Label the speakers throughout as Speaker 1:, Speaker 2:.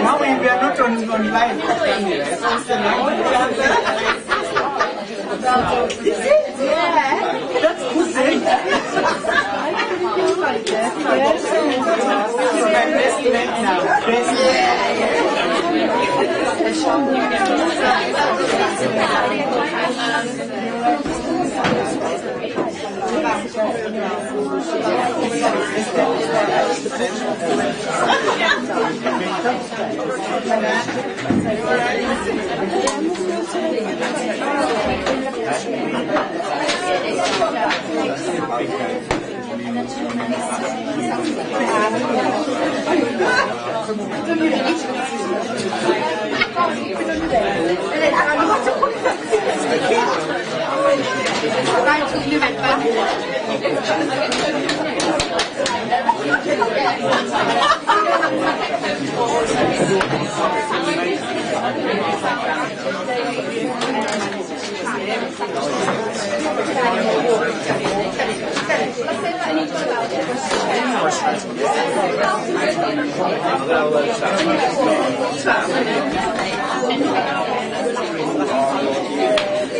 Speaker 1: Now we are not on live. Yeah, that's good. Like that, yes. This is my best event now. Best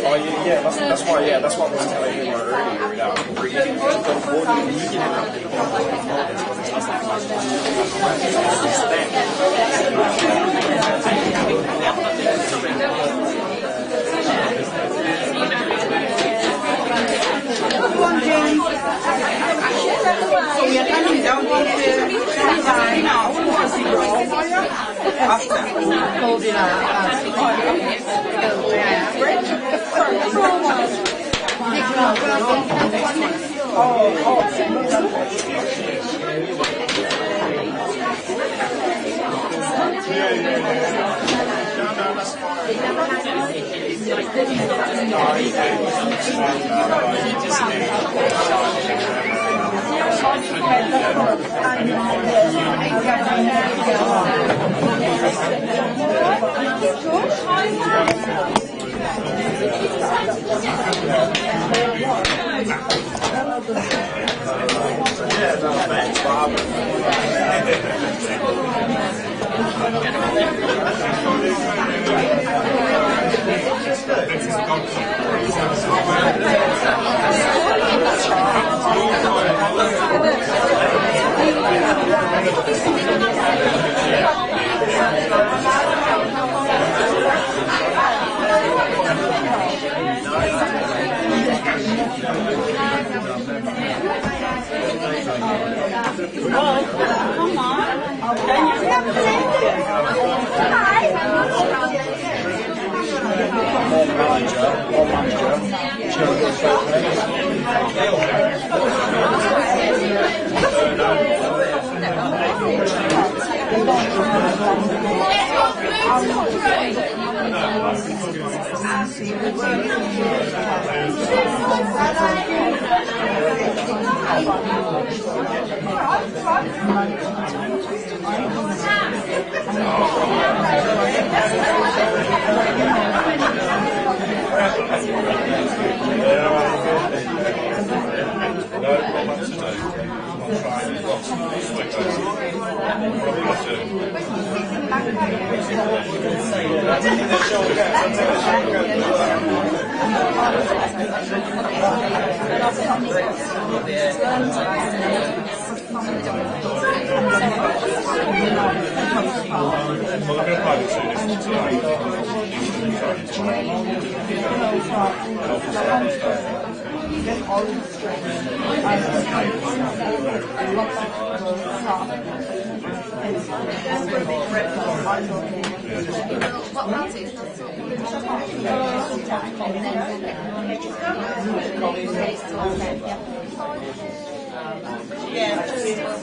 Speaker 2: Oh yeah, that's why. Yeah, that's what I was telling you earlier. Without breathing,
Speaker 1: Come on, James. So we are coming down into now. After hold it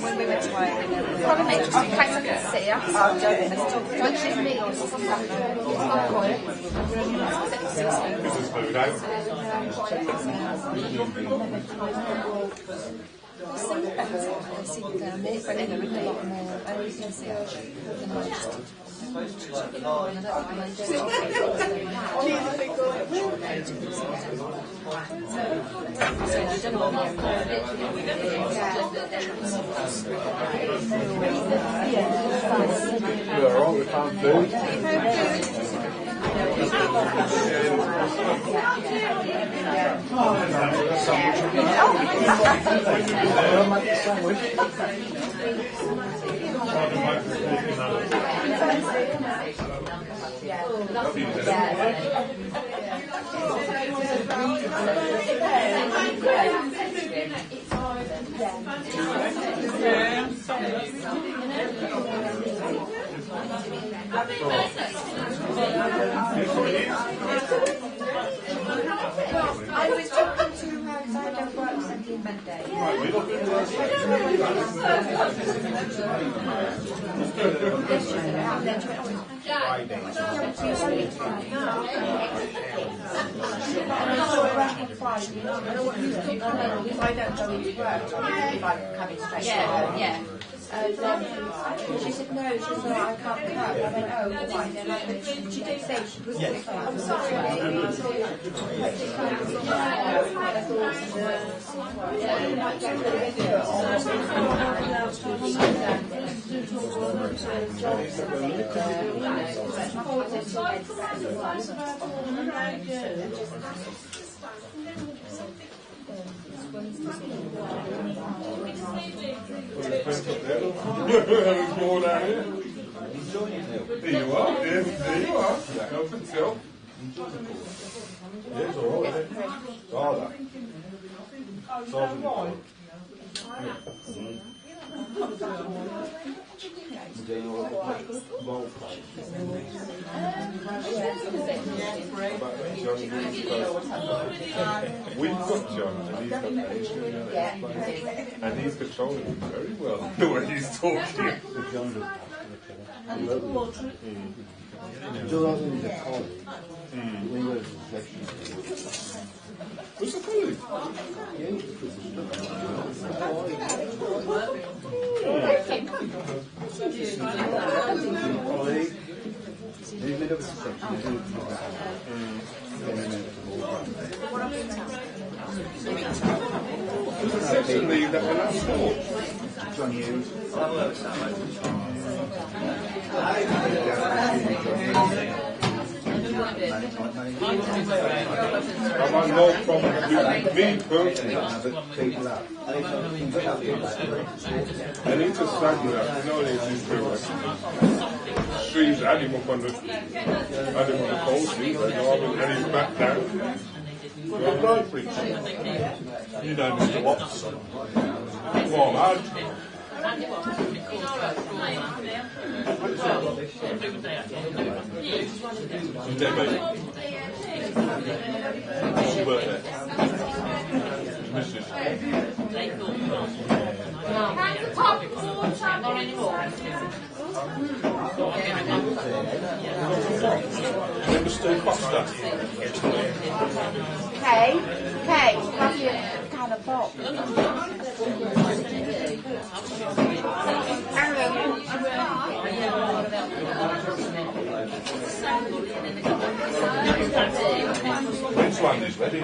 Speaker 1: when we went to Ireland, probably just in case I can see us. Don't shoot me or something. They seem better. They seem me, but they're a lot more. You can see than I just did.
Speaker 3: We're all we found food.
Speaker 1: I was talking to her because I don't work Sunday and Monday. I don't go into work, so I'm coming straight to work. Yeah. And she said, no, she said, I can't come. I went, oh, why then? She did say she was I'm sorry.
Speaker 3: More down here. There you are. There you are. Help yourself. Yeah, it's all right. We've got John, and he's controlling him very well. The way he's talking. Who's the colleague? There's a section lead that went out for. John Hughes. I've had no problem with me personally. I need to stand with that. No, it's just streams had him up on the pole seat, and he's back down. You're a guy preacher. You know Mr. Watson. Well, lad. Debbie. What's your birthday? Mrs. Remember Steve Foster?
Speaker 1: Kay, have you kind of thought?
Speaker 3: Which one is ready?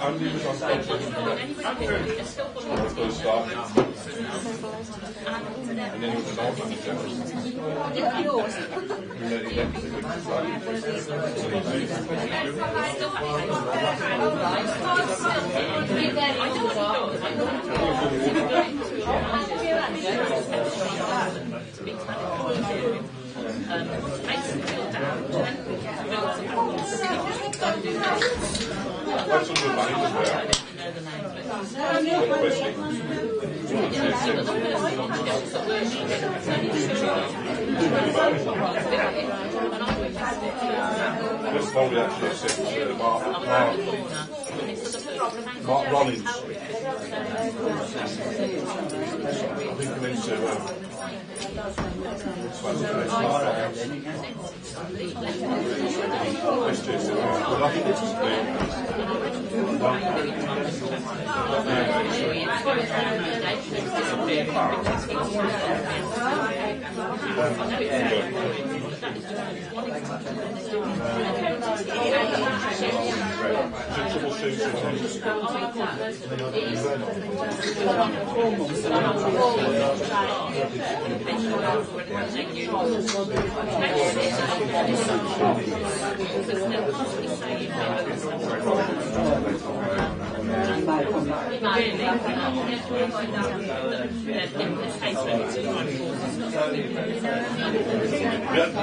Speaker 3: I'm leaving on stage. Let's go start. And then with the North manager. What's on the line there? This is probably actually a 6 mark. Mark Rollins. I think I'm into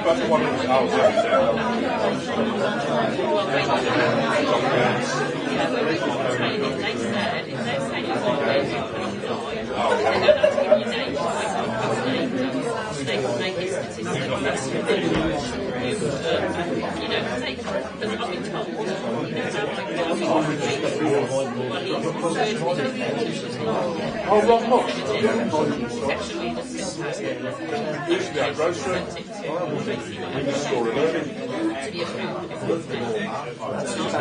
Speaker 3: that's one of the hours every day. Oh, Rob Knox. Used to be our grocery. We just store it early.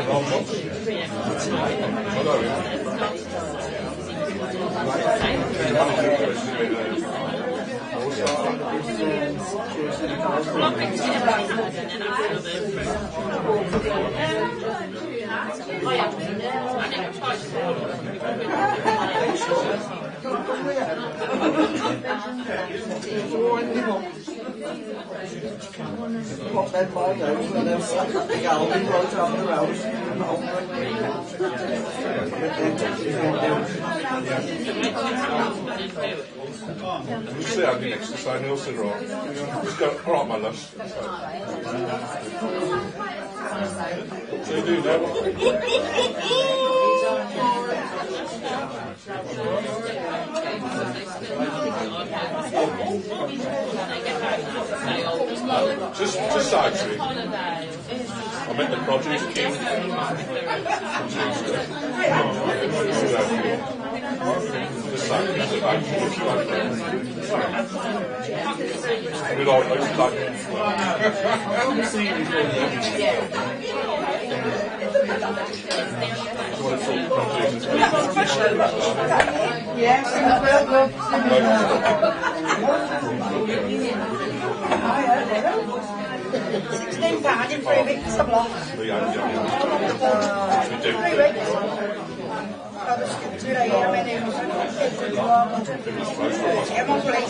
Speaker 3: Rob Knox. I know him.
Speaker 4: What they find out when they're the gallery right up the road.
Speaker 3: You see how the next to say Nielsen, right? Just go, all right, my love. What do you do now? Just actually, I met the produce king.
Speaker 1: £16 in 3 weeks, I'm lost. 3 weeks. I'll just skip to it, I'm in I'm on plate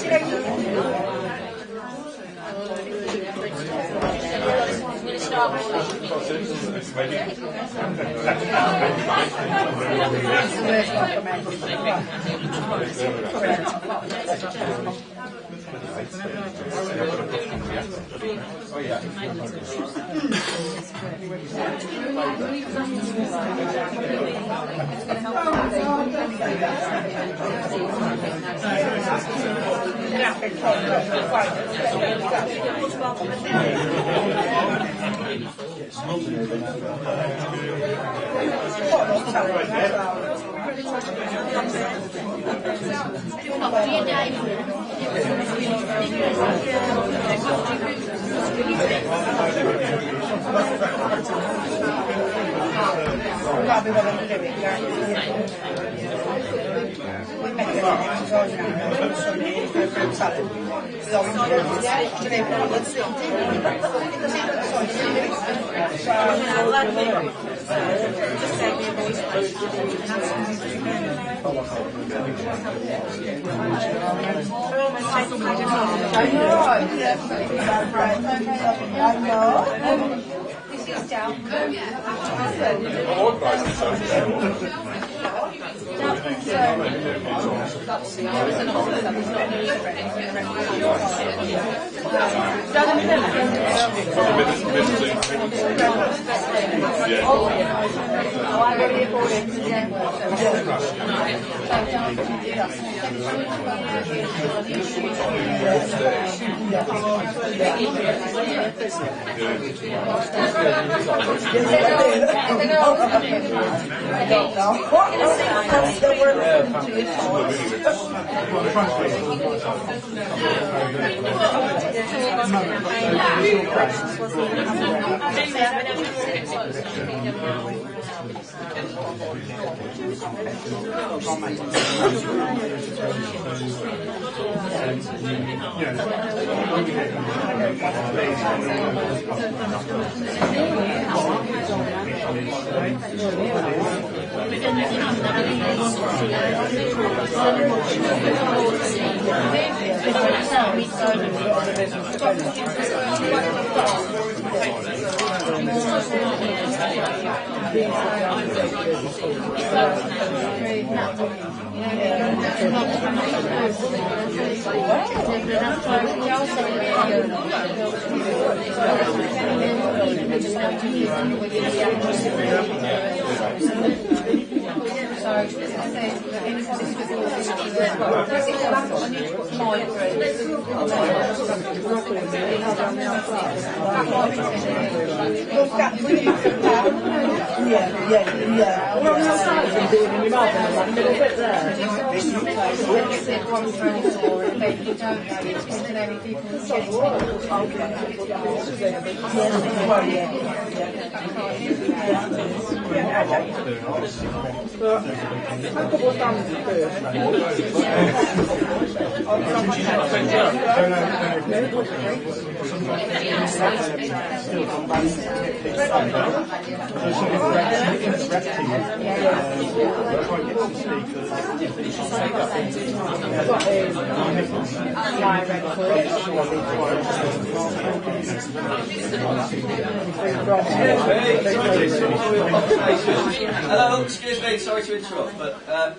Speaker 5: Hello, excuse me, sorry to interrupt, but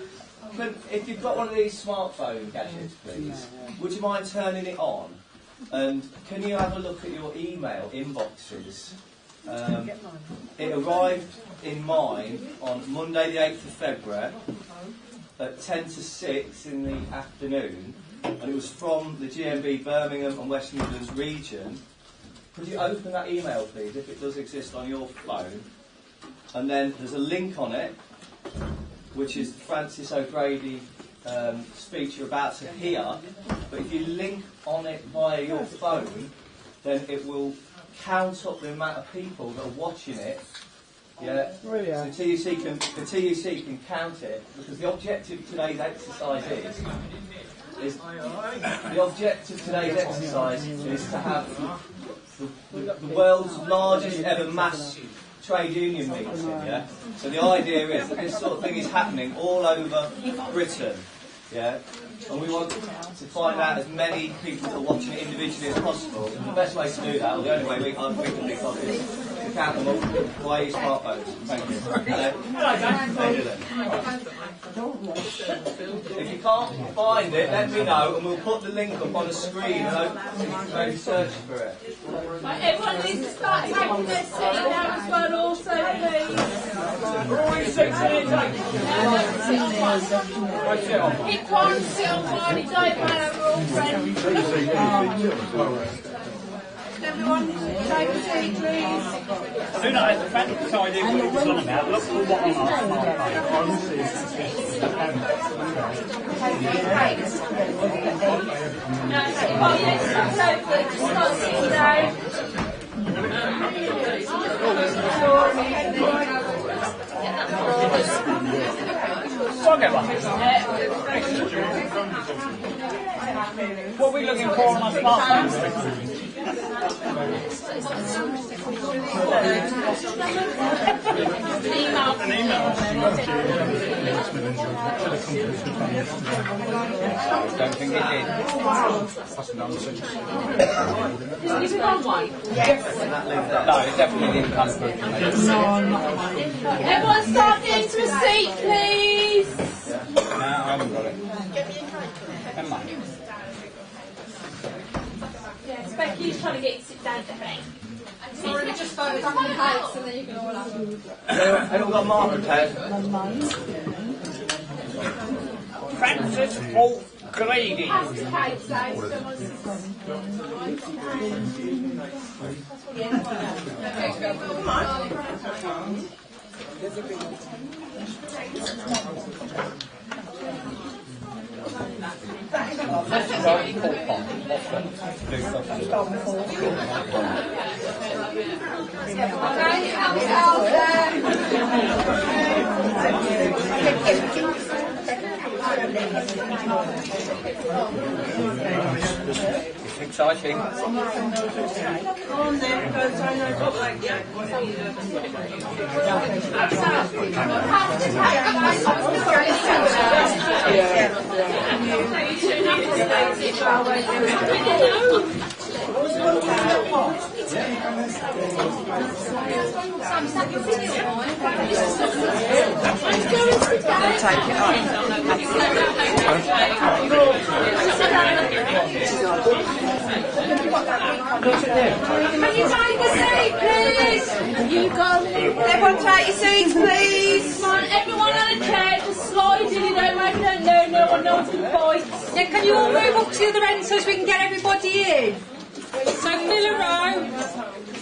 Speaker 5: if you've got one of these smartphone gadgets, please, would you mind turning it on? And can you have a look at your email inboxes? It arrived in mine on Monday the 8th of February at 10 to 6 in the afternoon, and it was from the GMB Birmingham and West Midlands region. Could you open that email, please, if it does exist on your phone? And then there's a link on it, which is the Francis O'Grady speech you're about to hear. But if you link on it via your phone, then it will count up the amount of people that are watching it. Yeah. So the TUC can count it, because the objective of today's exercise is to have the world's largest ever mass trade union meeting, yeah? So the idea is that this sort of thing is happening all over Britain, yeah? And we want to find out as many people that are watching it individually as possible. And the best way to do that, or the only way we can think of, is to count them all via your smartphones. Thank you. If you can't find it, let me know, and we'll put the link up on the screen and maybe search for it.
Speaker 6: Right, everyone needs to start taking their seat now as well, also, please.
Speaker 5: We're already 6 minutes
Speaker 6: Pick one, sit on one, it don't matter, we're all friends. Everyone, take a seat, please.
Speaker 7: I do not have the practical idea what it was on about. Look for what on
Speaker 6: Oh, yes, that's over. Just start sitting down.
Speaker 7: I'll get one. What are we looking for on our smartphones? An email.
Speaker 5: Don't think it did.
Speaker 6: Is it on one?
Speaker 5: No, it definitely didn't come through.
Speaker 6: Everyone start getting to a seat, please.
Speaker 1: Sorry, we just photographed the cakes and then you can all have them.
Speaker 5: Anyone got marker prepared?
Speaker 7: Francis O'Grady.
Speaker 6: Pass the cakes out.
Speaker 5: Exciting.
Speaker 6: Can you take a seat, please? You go. Everyone take your seats, please. Come on, everyone on a chair, just slide in. You don't make no one knows who fights.
Speaker 8: Yeah, can you all move up to the other end so we can get everybody in? So fill a row.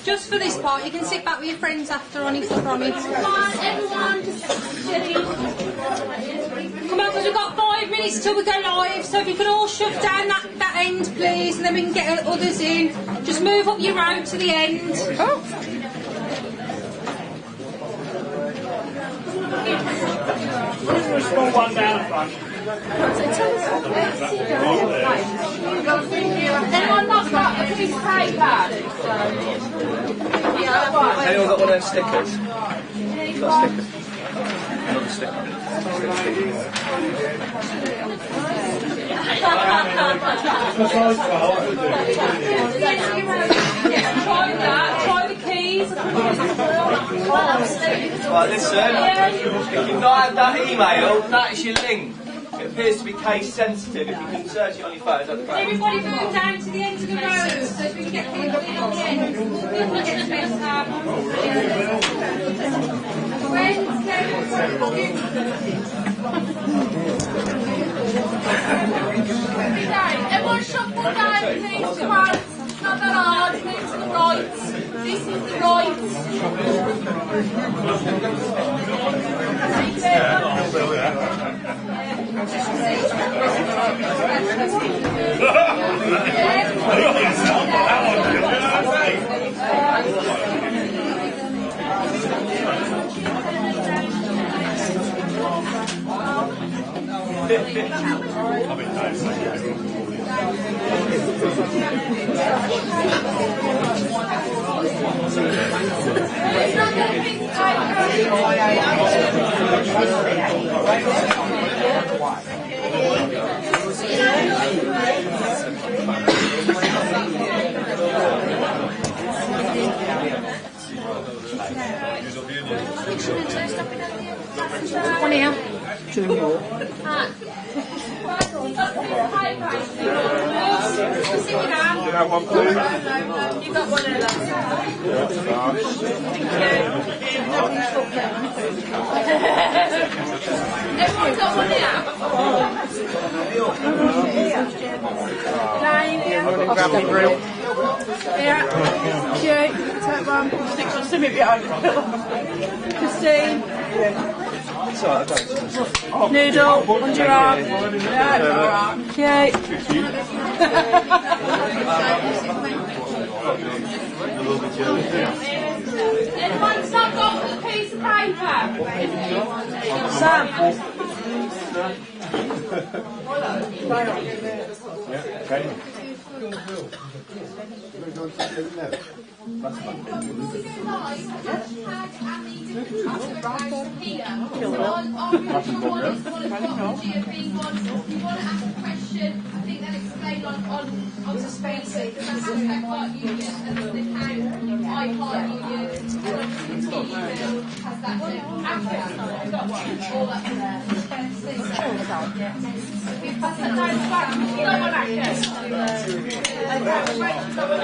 Speaker 8: Just for this part, you can sit back with your friends after on it, I promise.
Speaker 6: Come on, everyone, just sit in.
Speaker 8: Come on, because we've got 5 minutes till we go live, so if you can all shove down that end, please, and then we can get others in. Just move up your row to the end. Oh.
Speaker 7: Small one down front.
Speaker 6: Anyone not got a piece of paper?
Speaker 5: Anyone got one of those stickers? You got stickers? Another sticker.
Speaker 6: Try the keys.
Speaker 5: Right, listen, if you've not had that email, that is your link. It appears to be case sensitive. If you can search it on your phone, that'd be great.
Speaker 8: Everybody move down to the end of the row so we can get people in on the end. We'll get better.
Speaker 6: Everyone shuffle down, please. Come on. It's not that hard. Move to the right. This is the right.
Speaker 8: One here.
Speaker 7: Two more.
Speaker 3: You have one, please?
Speaker 6: You got one of those. Everyone's got one here.
Speaker 7: Grab the grill.
Speaker 6: Yeah. Cute. Take one.
Speaker 7: Stick some simmy behind it.
Speaker 6: Christine.
Speaker 5: Sorry, I don't.
Speaker 6: Noodle. On your arm. Yeah. Cute. Everyone's not got a piece of paper. Sam.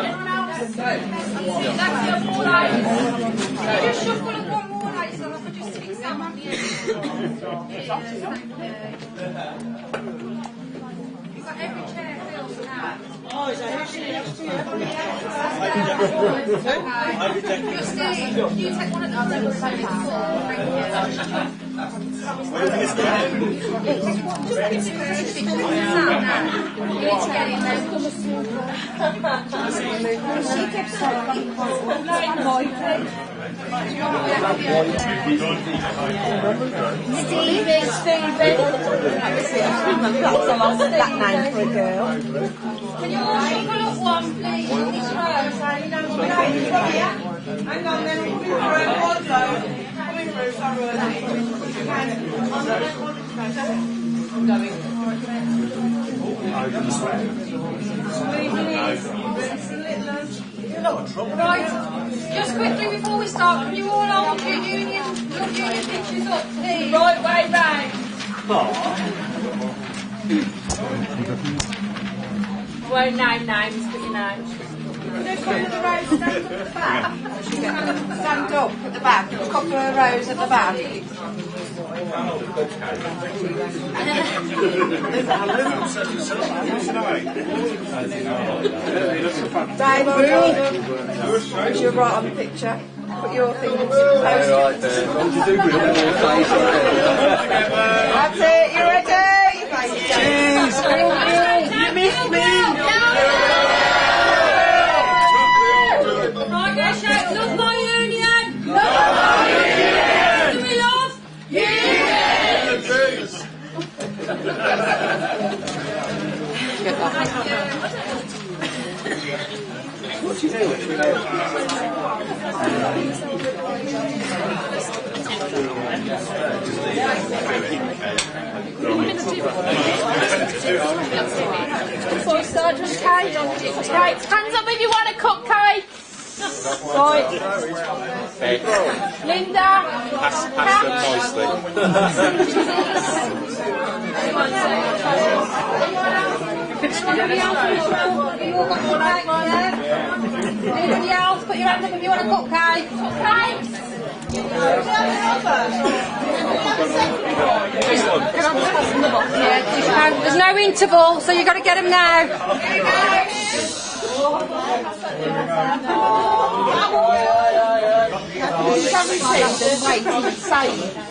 Speaker 6: Everyone else?
Speaker 8: Just shuffle and one more later, so I could just fix that one here. It's like every chair fills now.
Speaker 7: Oh, is that
Speaker 8: Justine, you take one of those little sodas.
Speaker 2: Where do you think it's going?
Speaker 8: You need to get in there.
Speaker 1: She kept saying, Stevie. That's a long that name for a girl.
Speaker 8: Can you all shuffle up one, please? Each row.
Speaker 7: Hang on, then we'll be right wardrobe. Coming through, sorry. I'm going.
Speaker 8: Right, just quickly before we start, can you all hold your union pictures up, please? Right way round. Won't name names, but you know.
Speaker 1: Can you come to the rows, stand up at the back? Stand up at the back, a couple of rows at the back. Dave, you're right on the picture. Put your thing in close.
Speaker 4: Right there. What would you do with all your face?
Speaker 1: That's it, you ready?
Speaker 4: Cheese!
Speaker 1: You missed me!
Speaker 8: Right, go shout, love my union! Love my union! Do we love?
Speaker 4: What do you do?
Speaker 1: Before we start, just cake.
Speaker 8: Hands up if you want a cupcake!
Speaker 1: Right.
Speaker 8: Linda!
Speaker 2: Pass them nicely.
Speaker 8: Anybody else? You all got cupcake? Yeah? Anybody else? Put your hand up if you want a cupcake. Cupcake! Yeah, you can. There's no interval, so you've got to get them now.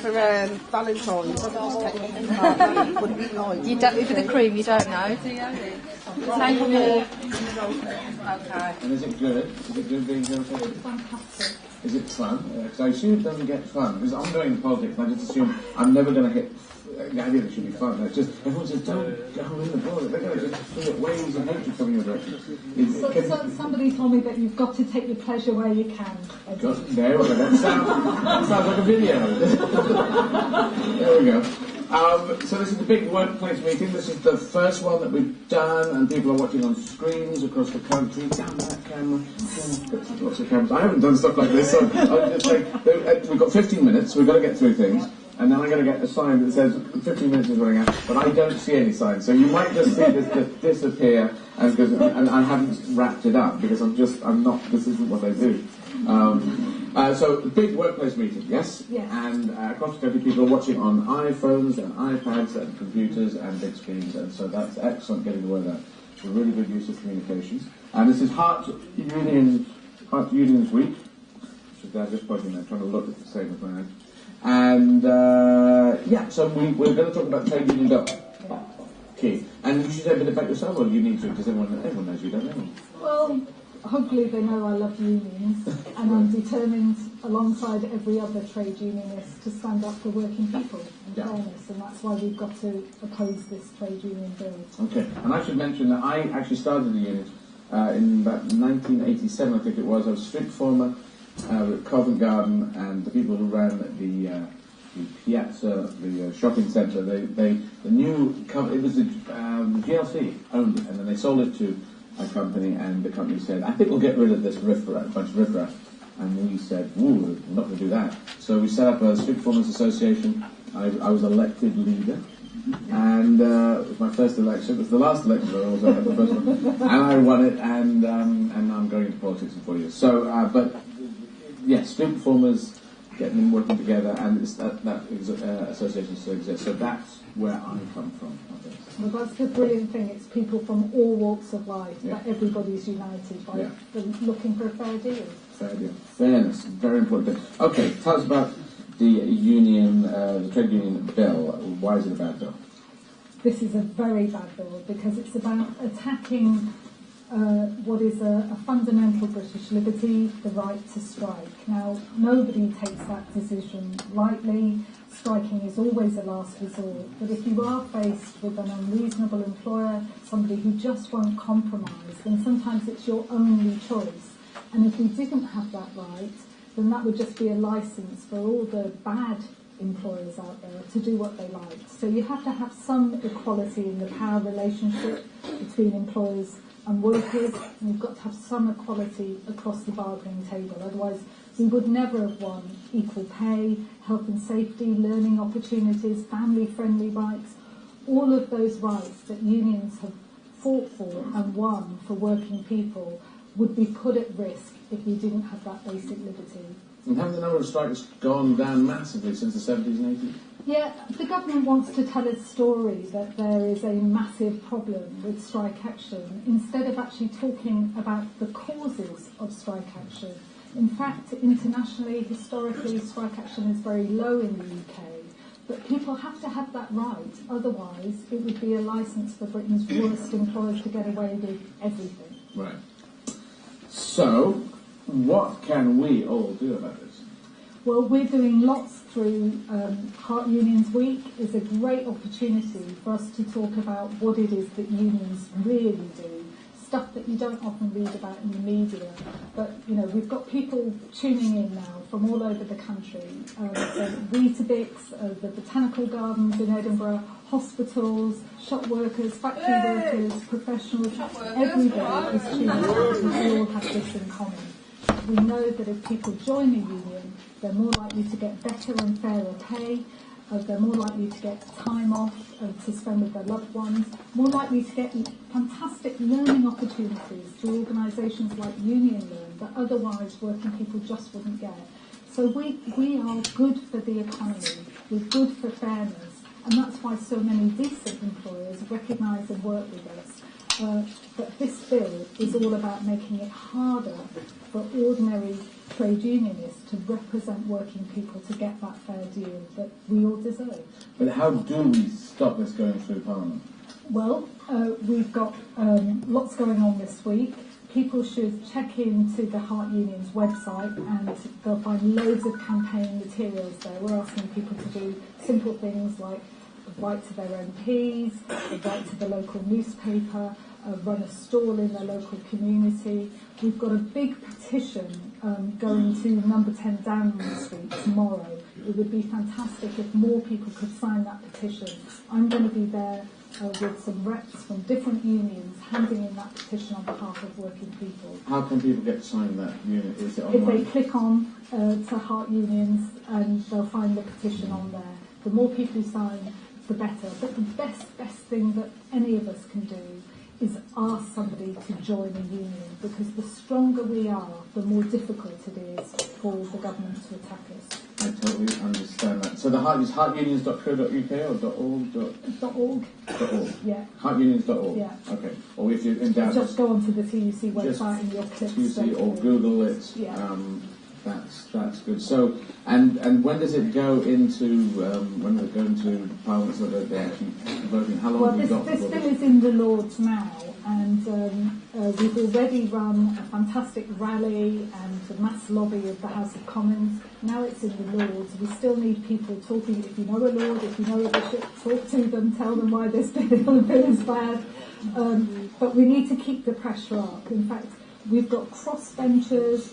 Speaker 1: For Valentine's. You don't for the cream. You don't know, do you? Okay.
Speaker 9: And is it good? Is it good being here? Fantastic. Is it fun? Because I assume it doesn't get fun. Because I'm going in politics, and I just assume I'm never going to hit. The idea that it should be fun. It's just everyone says don't go in the politics. They're going to just feel waves of hatred coming your direction.
Speaker 10: Somebody told me that you've got to take your pleasure where you can.
Speaker 9: There we go. That sounds like a video. There we go. So this is the big workplace meeting. This is the first one that we've done, and people are watching on screens across the country. Down that camera. Lots of cameras. I haven't done stuff like this, so I'll just say we've got 15 minutes. We've got to get through things. And then I'm going to get a sign that says 15 minutes is running out, but I don't see any sign. So you might just see this just disappear, and I haven't wrapped it up because I'm not. This isn't what I do. So big workplace meeting, yes?
Speaker 10: Yes.
Speaker 9: And across the country, people are watching on iPhones and iPads and computers and big screens, and so that's excellent getting the word out. It's a really good use of communications. And this is Heart Unions Week. I'm just pointing there, trying to look at the same as my eyes. And so we're going to talk about trade union bill. Key. And you should say a bit about yourself, or do you need to? Because everyone knows you, don't they?
Speaker 10: Well, hopefully they know I love unions, and I'm determined, alongside every other trade unionist, to stand up for working people and fairness, and that's why we've got to oppose this trade union bill. Okay,
Speaker 9: and I should mention that I actually started the union in about 1987, I think it was. I was street performer at Covent Garden, and the people who ran the Piazza, the shopping centre, it was the GLC owned it, and then they sold it to a company, and the company said, I think we'll get rid of this bunch of riffraff. And we said, ooh, we're not going to do that. So we set up a Street Performance Association. I was elected leader and it was my first election. It was the last election, but I was at the first one, and I won it. And now I'm going into politics in 4 years. So, but yes, street performers getting them working together, and it's that association still exists. So that's where I come from.
Speaker 10: Well, that's the brilliant thing. It's people from all walks of life, but everybody's united by looking for a fair deal.
Speaker 9: Fair deal. Fairness, very important thing. Okay, tell us about the union, the trade union bill. Why is it a bad bill?
Speaker 10: This is a very bad bill because it's about attacking what is a fundamental British liberty, the right to strike. Now, nobody takes that decision lightly. Striking is always a last resort. But if you are faced with an unreasonable employer, somebody who just won't compromise, then sometimes it's your only choice. And if we didn't have that right, then that would just be a license for all the bad employers out there to do what they like. So you have to have some equality in the power relationship between employers and workers, and you've got to have some equality across the bargaining table. Otherwise, we would never have won equal pay, health and safety, learning opportunities, family-friendly rights. All of those rights that unions have fought for and won for working people would be put at risk if we didn't have that basic liberty.
Speaker 9: And haven't the number of strikes gone down massively since the 70s and 80s?
Speaker 10: Yeah, the government wants to tell a story that there is a massive problem with strike action, instead of actually talking about the causes of strike action. In fact, internationally, historically, strike action is very low in the UK, but people have to have that right, otherwise it would be a licence for Britain's worst employers to get away with everything.
Speaker 9: Right. So, what can we all do about this?
Speaker 10: Well, we're doing lots through Heart Unions Week. It's a great opportunity for us to talk about what it is that unions really do, stuff that you don't often read about in the media. But, you know, we've got people tuning in now from all over the country. So Weetabix, the botanical gardens in Edinburgh, hospitals, shop workers, factory workers, professionals, everybody is tuning in because we all have this in common. We know that if people join a union, they're more likely to get better and fairer pay, they're more likely to get time off to spend with their loved ones, more likely to get fantastic learning opportunities through organisations like Union Learn that otherwise working people just wouldn't get. So we are good for the economy, we're good for fairness, and that's why so many decent employers recognise and work with us. But this bill is all about making it harder for ordinary trade unionists to represent working people to get that fair deal that we all deserve.
Speaker 9: But how do we stop this going through Parliament?
Speaker 10: Well, we've got lots going on this week. People should check into the Heart Union's website and they'll find loads of campaign materials there. We're asking people to do simple things like write to their MPs, write to the local newspaper, run a stall in their local community. We've got a big petition going to number 10 Downing Street tomorrow. It would be fantastic if more people could sign that petition. I'm going to be there with some reps from different unions handing in that petition on behalf of working people.
Speaker 9: How can people get to sign that unit? Is it online?
Speaker 10: If they click on to Heart Unions, and they'll find the petition on there. The more people who sign, the better. But the best thing that any of us can do is ask somebody to join a union, because the stronger we are, the more difficult it is for the government to attack us.
Speaker 9: I totally understand that. So the Heart is heartunions.co.uk or .org?
Speaker 10: .org.
Speaker 9: .org.
Speaker 10: Yeah.
Speaker 9: Heartunions.org.
Speaker 10: Yeah.
Speaker 9: Okay. Or if you're in doubt,
Speaker 10: just go onto the TUC website and you'll click
Speaker 9: TUC or Google it.
Speaker 10: Yeah.
Speaker 9: That's good. So, and when does it go into Parliament so that they're actually voting? How long have we got?
Speaker 10: This bill is in the Lords now, and we've already run a fantastic rally and a mass lobby of the House of Commons. Now it's in the Lords. We still need people talking. If you know a Lord, if you know a bishop, talk to them, tell them why this bill is bad. But we need to keep the pressure up. In fact, we've got crossbenchers.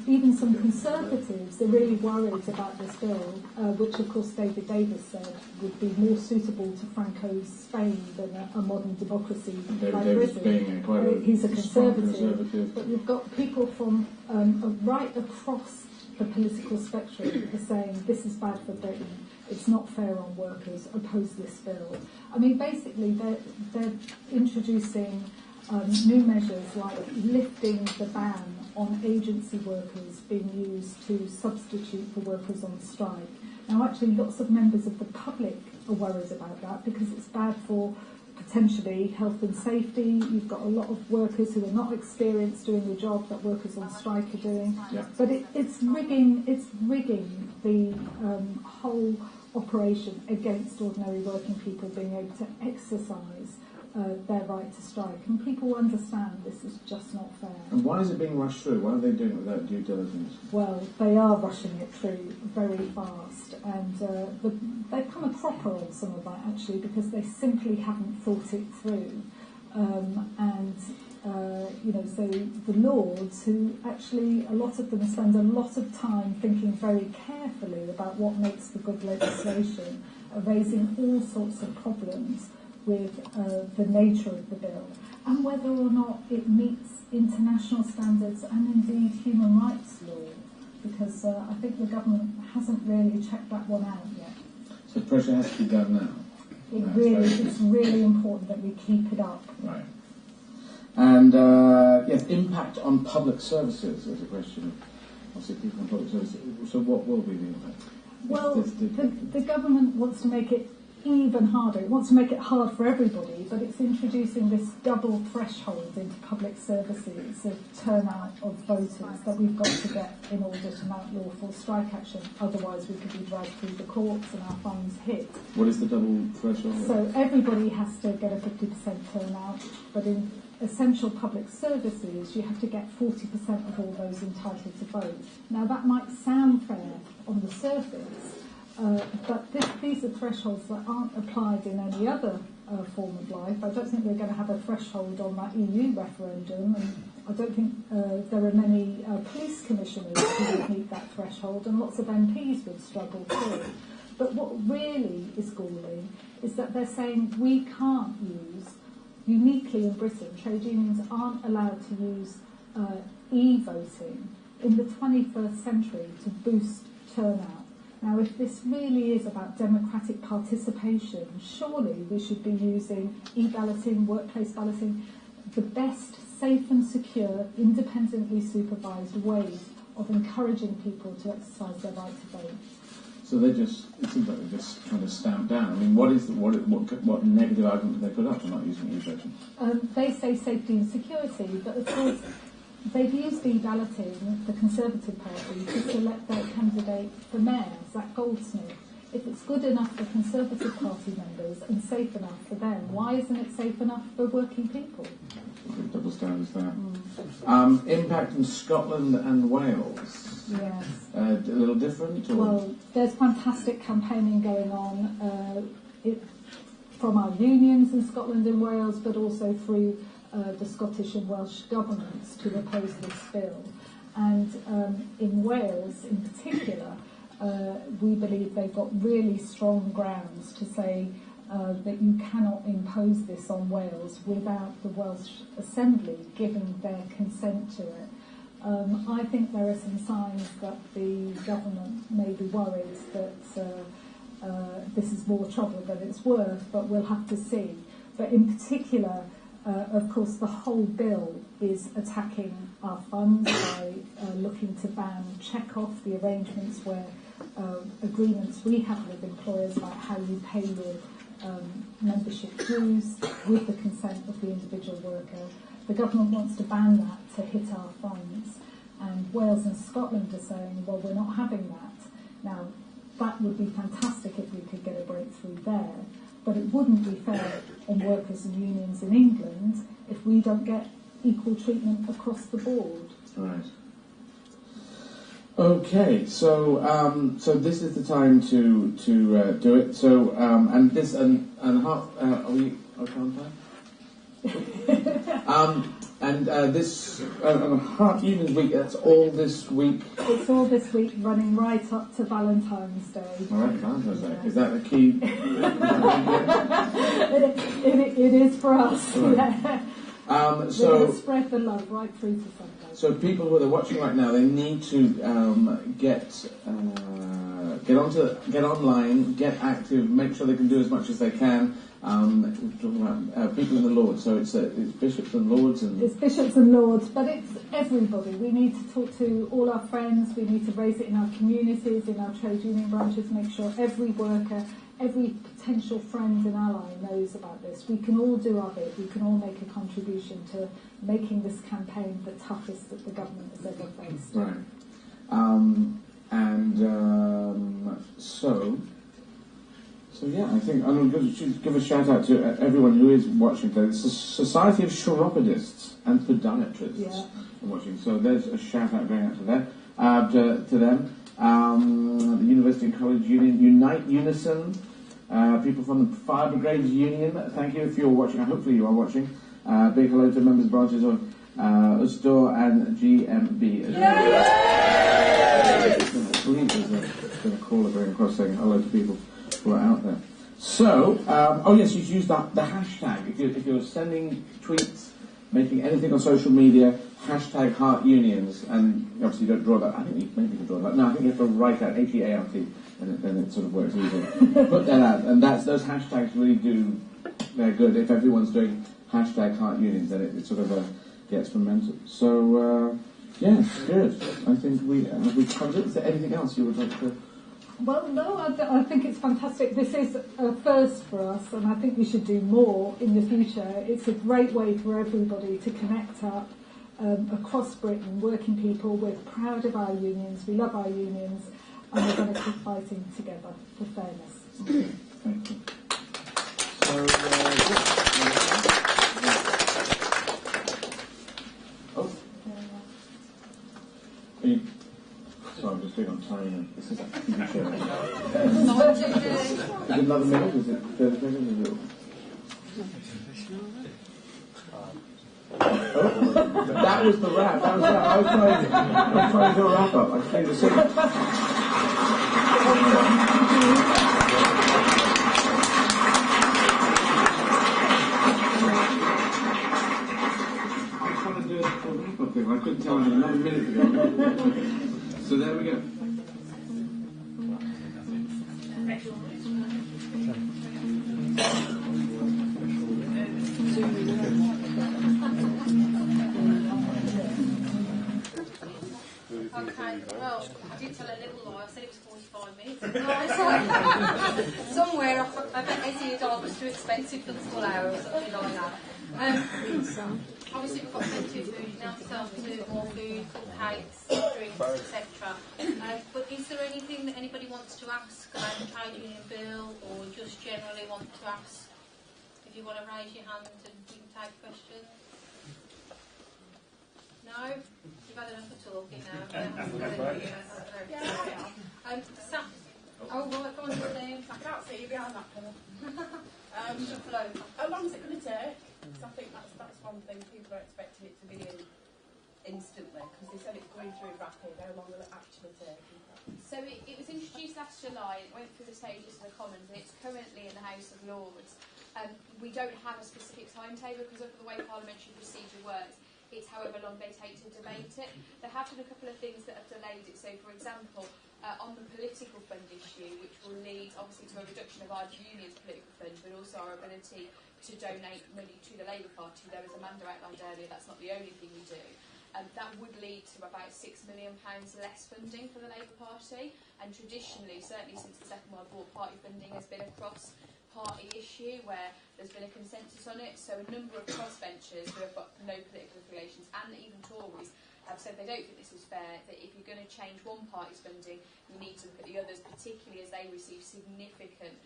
Speaker 10: Even some Conservatives are really worried about this bill, which of course David Davis said would be more suitable to Franco's Spain than a modern democracy like Britain. He's a conservative, but we've got people from right across the political spectrum are saying this is bad for Britain. it's not fair on workers, oppose this bill. I mean, basically, they're introducing new measures like lifting the ban on agency workers being used to substitute for workers on strike. Now, actually, lots of members of the public are worried about that because it's bad for potentially health and safety. You've got a lot of workers who are not experienced doing the job that workers on strike are doing.
Speaker 9: Yeah.
Speaker 10: But it's rigging the whole operation against ordinary working people being able to exercise their right to strike. And people understand this is just not fair.
Speaker 9: And why is it being rushed through? Why are they doing it without due diligence?
Speaker 10: Well, they are rushing it through very fast, and they've come a cropper on some of that actually because they simply haven't thought it through. So the Lords, who actually a lot of them spend a lot of time thinking very carefully about what makes for good legislation, are raising all sorts of problems with the nature of the bill and whether or not it meets international standards and indeed human rights law, because I think the government hasn't really checked that one out yet.
Speaker 9: So pressure has to be done now.
Speaker 10: It's really important that we keep it up.
Speaker 9: Right. And yes, impact on public services is a question. Obviously, people on public services. So what will be the impact?
Speaker 10: Well, the government wants to make it even harder. It wants to make it hard for everybody, but it's introducing this double threshold into public services of turnout of voters that we've got to get in order to mount lawful strike action. Otherwise, we could be dragged through the courts and our funds hit.
Speaker 9: What is the double threshold?
Speaker 10: So everybody has to get a 50% turnout, but in essential public services, you have to get 40% of all those entitled to vote. Now, that might sound fair on the surface, but these are thresholds that aren't applied in any other form of life. I don't think we're going to have a threshold on that EU referendum, and I don't think there are many police commissioners who would meet that threshold, and lots of MPs would struggle too. But what really is galling is that they're saying we can't use, uniquely in Britain, trade unions aren't allowed to use e-voting in the 21st century to boost turnout. Now, if this really is about democratic participation, surely we should be using e-balloting, workplace balloting, the best, safe and secure, independently supervised ways of encouraging people to exercise their right to vote.
Speaker 9: So it seems like they're just trying to stamp down. I mean, what negative argument do they put up for not using e-voting?
Speaker 10: They say safety and security, but of course they've used e-balloting, the Conservative Party, to select their candidate for mayor, Zach Goldsmith. If it's good enough for Conservative Party members and safe enough for them, why isn't it safe enough for working people?
Speaker 9: Double standards there. Impact in Scotland and Wales.
Speaker 10: Yes.
Speaker 9: A little different? Or?
Speaker 10: Well, there's fantastic campaigning going on from our unions in Scotland and Wales, but also through the Scottish and Welsh governments to oppose this bill. And in Wales in particular, we believe they've got really strong grounds to say that you cannot impose this on Wales without the Welsh Assembly giving their consent to it. I think there are some signs that the government may be worried that this is more trouble than it's worth, but we'll have to see. But in particular, of course, the whole bill is attacking our funds by looking to check off the arrangements where agreements we have with employers about how you pay your membership dues with the consent of the individual worker. The government wants to ban that to hit our funds, and Wales and Scotland are saying, well, we're not having that. Now, that would be fantastic if we could get a breakthrough there, but it wouldn't be fair on workers and unions in England if we don't get equal treatment across the board.
Speaker 9: Right. Okay, so so this is the time to do it. So and this and half are we okay on time? This Heart Unions Week. That's all this week.
Speaker 10: It's all this week, running right up to Valentine's Day.
Speaker 9: All right, Valentine's Day. Is that the key?
Speaker 10: It is for us.
Speaker 9: Right.
Speaker 10: We're going to spread the love right through to Sunday.
Speaker 9: So people who are watching right now, they need to get get online, get active, make sure they can do as much as they can. We're talking about people in the Lords, so it's bishops and lords and...
Speaker 10: It's bishops and lords, but it's everybody. We need to talk to all our friends, we need to raise it in our communities, in our trade union branches, make sure every worker, every potential friend and ally knows about this. We can all do our bit, we can all make a contribution to making this campaign the toughest that the government has ever faced.
Speaker 9: Right. So yeah, I think I'm going to give a shout out to everyone who is watching today. It's the Society of Chiropodists and Podiatrists watching. So there's a shout out going out to them. The University and College Union, Unison, people from the Fire Brigades Union. Thank you if you're watching. Hopefully you are watching. Big hello to members branches of USTOR and GMB as well. I believe there's a caller going across saying hello to people who are out there. So, oh yes, you should use the hashtag. If you're sending tweets, making anything on social media, hashtag Heart Unions, and obviously you don't draw that. I think maybe you can draw that. No, I think you have to write out H-E-A-R-T, and then it sort of works easily. Put that out, and those hashtags really they're good. If everyone's doing hashtag Heart Unions, then it sort of gets momentum. So, yeah, good. I think we covered it. Is there anything else you would like to...
Speaker 10: Well, no, I think it's fantastic. This is a first for us, and I think we should do more in the future. It's a great way for everybody to connect up across Britain, working people. We're proud of our unions, we love our unions, and we're going to keep fighting together for fairness.
Speaker 9: Okay, thank you. So, Sorry, I'm just doing on time. This is a TV show. Is it another minute? Is it 30 seconds? Is it... Oh, that was the wrap. That was that. I was trying to do a wrap up. I just need to see. I'm trying to do a wrap up thing. I couldn't tell you another minute ago. So there we go.
Speaker 8: Okay, well, I did tell a little lie. I said it was 45 minutes. Somewhere I bet $80 was too expensive for the full hour or something like that. Obviously we've got plenty of food now to sell to more food, cakes, drinks, etc. But is there anything that anybody wants to ask about the trade union bill, or just generally want to ask? If you want to raise your hand and you can take questions. No? You've had enough of talking now. Sam? Oh, right, come on, Sam.
Speaker 11: I can't see you behind that pillar. How long is it going to take? Because I think that's one thing people are expecting it to be in instantly, because they said it's going through rapid. How long will it actually take?
Speaker 12: So it was introduced last July, it went through the stages of the Commons, and it's currently in the House of Lords. We don't have a specific timetable because of the way parliamentary procedure works. It's however long they take to debate it. There have been a couple of things that have delayed it. So, for example, on the political fund issue, which will lead obviously to a reduction of our union's political fund, but also our ability to donate money to the Labour Party. There was Amanda outlined earlier, that's not the only thing we do. That would lead to about £6 million less funding for the Labour Party, and traditionally, certainly since the Second World War, party funding has been a cross-party issue where there's been a consensus on it. So a number of crossbenchers who have got no political affiliations, and even Tories, have said they don't think this is fair, that if you're going to change one party's funding, you need to look at the others, particularly as they receive significant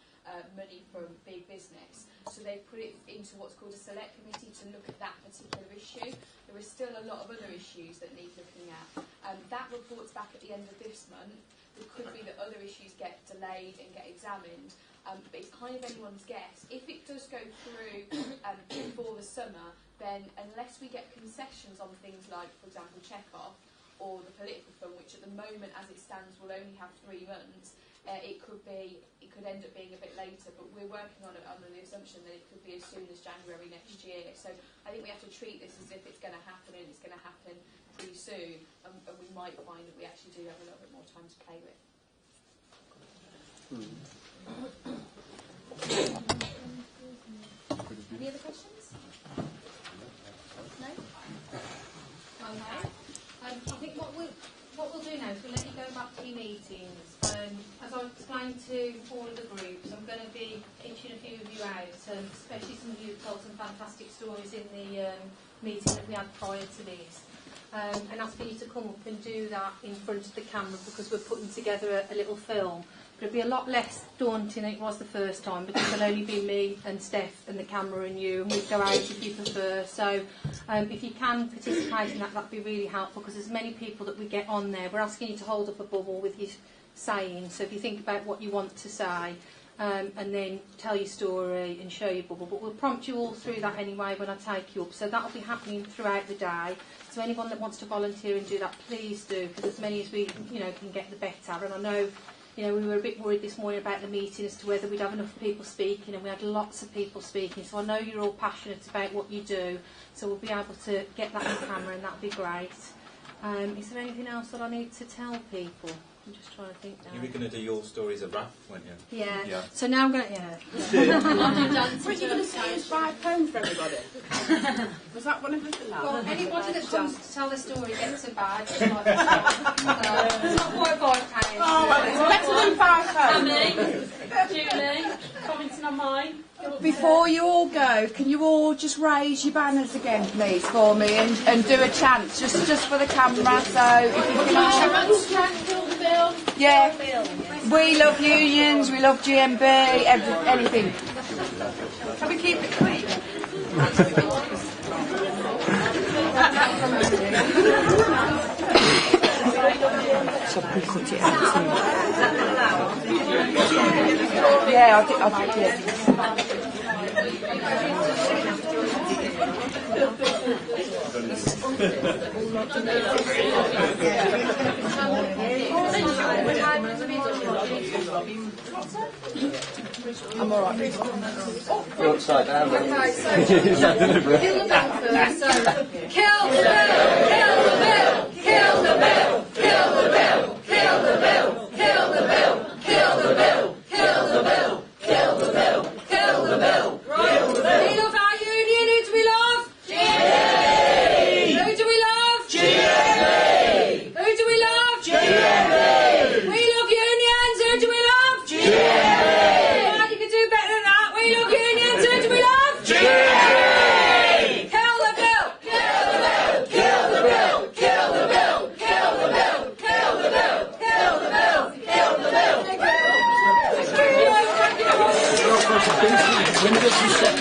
Speaker 12: money from big business. So they've put it into what's called a select committee to look at that particular issue. There is still a lot of other issues that need looking at. That report's back at the end of this month. It could be that other issues get delayed and get examined, but it's kind of anyone's guess. If it does go through before the summer, then unless we get concessions on things like, for example, check-off or the political fund, which at the moment, as it stands, will only have 3 months, it could end up being a bit later. But we're working on it under the assumption that it could be as soon as January next year. So I think we have to treat this as if it's going to happen, and it's going to happen pretty soon, and we might find that we actually do have a little bit more time to play with. Any other questions? No? Okay. I think what we'll do now is we'll let you go back to your meetings. As I explained to all of the groups, I'm going to be pitching a few of you out, especially some of you who told some fantastic stories in the meeting that we had prior to this. And ask for you to come up and do that in front of the camera, because we're putting together a little film. But it'll be a lot less daunting than it was the first time, because it'll only be me and Steph and the camera and you, and we'd go out if you prefer. So if you can participate in that, that'd be really helpful, because there's many people that we get on there. We're asking you to hold up a bubble with your saying. So if you think about what you want to say, and then tell your story and show your bubble. But we'll prompt you all through that anyway when I take you up. So that'll be happening throughout the day. So anyone that wants to volunteer and do that, please do, because as many as we can get, the better. And I know we were a bit worried this morning about the meeting as to whether we'd have enough people speaking, and we had lots of people speaking. So I know you're all passionate about what you do, so we'll be able to get that on camera, and that'll be great. Is there anything else that I need to tell people? I'm just trying to think now.
Speaker 13: You were going to do your stories of Raf, weren't you?
Speaker 12: Yeah. So now I'm going to...
Speaker 11: Weren't you going to say it's £5 for everybody? Was that one of the things?
Speaker 12: Well, anybody that comes to tell the story gets a badge. It's not quite £5.
Speaker 11: Oh, well, it's better than £5.
Speaker 6: Julie, commenting on mine.
Speaker 1: Before you all go, can you all just raise your banners again, please, for me, and do a chant, just for the camera, so if you can all... Yeah, we love unions, we love GMB, anything. Can we keep it clean? So I can cut it out too. Yeah, I'll do it. I'm alright.
Speaker 4: You're upside down.
Speaker 12: Okay, so kill the bill first. So kill the bill, kill the bill, kill the bill, kill the bill, kill the bill, kill the bill, kill the bill, kill the bill, kill the bill, kill the bill. We love our union. Who do we love? GMB. Who do we love? GMB. Who do we love? GMB. We love unions. Who do we love? GMB. You can do better than that. We love unions. Who do we love? GMB. Kill the bill. Kill the bill. Kill the bill. Kill the bill. Kill the bill. Kill the bill. Kill the bill. Kill the bill.
Speaker 4: When does he set